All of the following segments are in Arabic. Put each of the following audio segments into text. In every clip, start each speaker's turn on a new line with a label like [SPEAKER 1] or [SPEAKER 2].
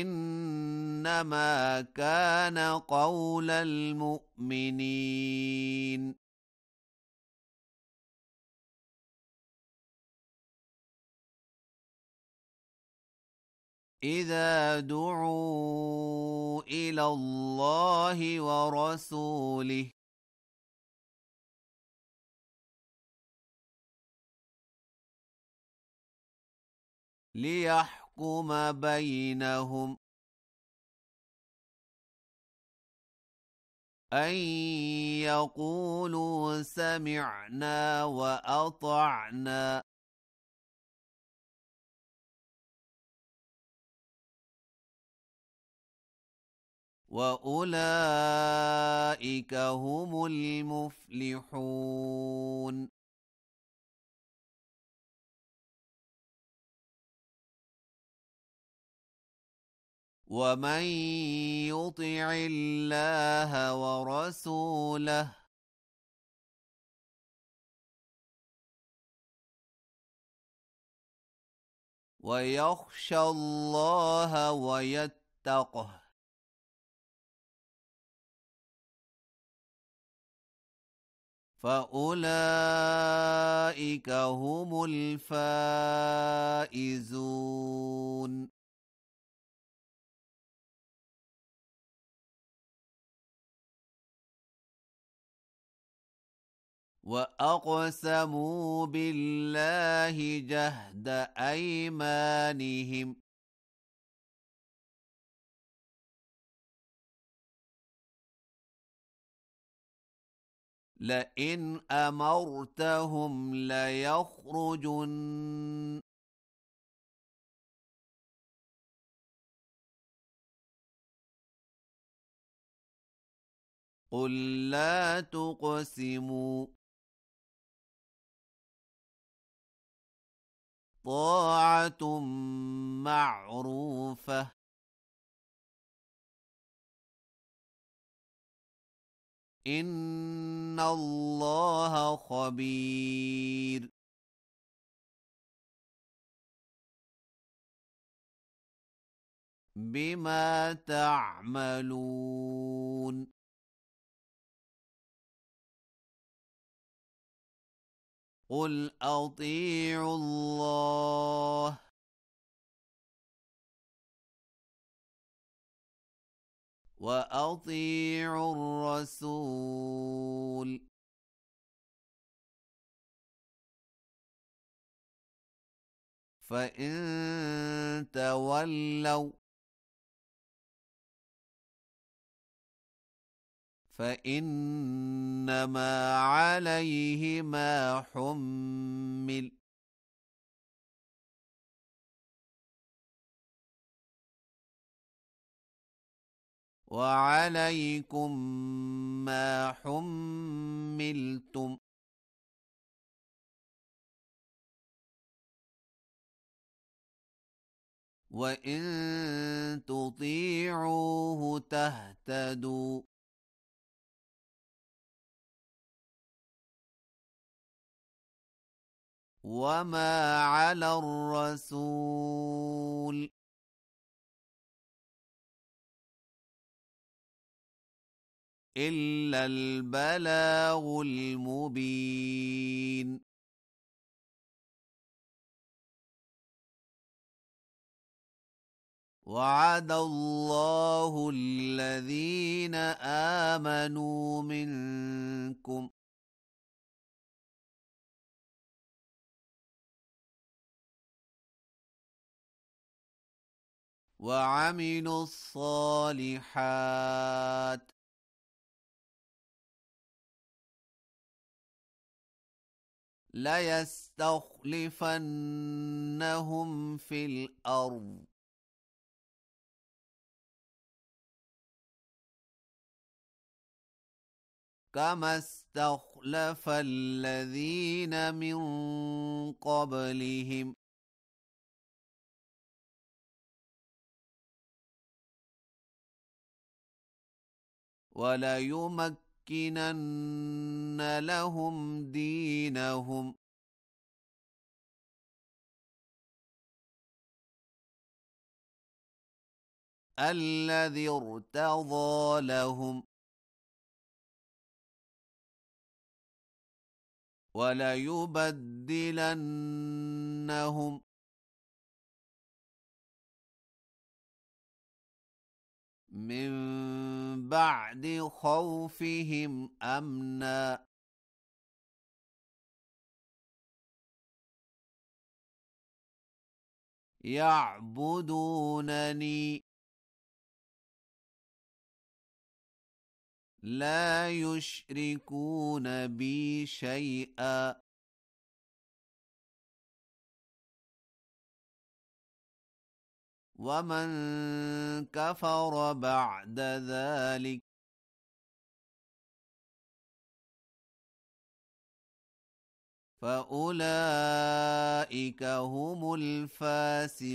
[SPEAKER 1] إنما كان قول المؤمنين إذا دعوا إلى الله ورسوله ليحكم بينهم أن يقولوا سمعنا وأطعنا وأولئك هم المفلحون ومن يطع الله ورسوله ويخشى الله ويتقه فأولئك هم الفائزون وأقسموا بالله جهد أيمانهم لئن أمرتهم ليخرجن قل لا تقسموا طاعة معروفة إن الله خبير بما تعملون قل أطيعوا الله وأطيعوا الرسول فإن تولوا فإنما عليه ما حمل وعليكم ما حملتم وإن تطيعوه تهتدوا وما على الرسول إلا البلاغ المبين وعد الله الذين آمنوا منكم وعملوا الصالحات ليستخلفنهم في الأرض كما استخلف الذين من قبلهم وليمكنن لهم دينهم الذي ارتضى لهم وليبدلنهم من بعد خوفهم أمنا يعبدونني لا يشركون بي شيئا ومن كفر بعد ذلك فأولئك هم الفاسقون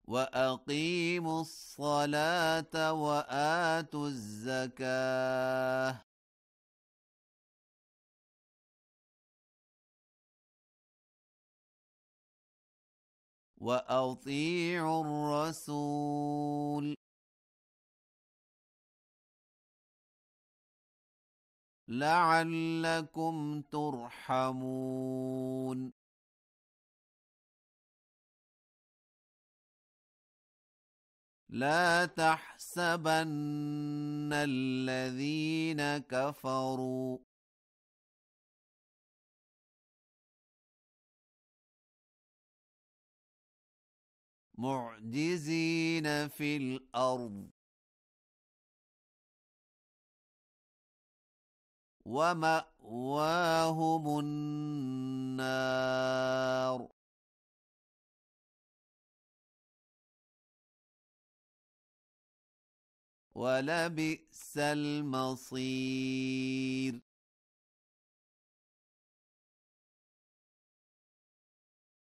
[SPEAKER 1] وأقيموا الصلاة وآتوا الزكاة وأطيعوا الرسول لعلكم ترحمون لا تحسبن الذين كفروا معجزين في الأرض ومأواهم النار ولبئس المصير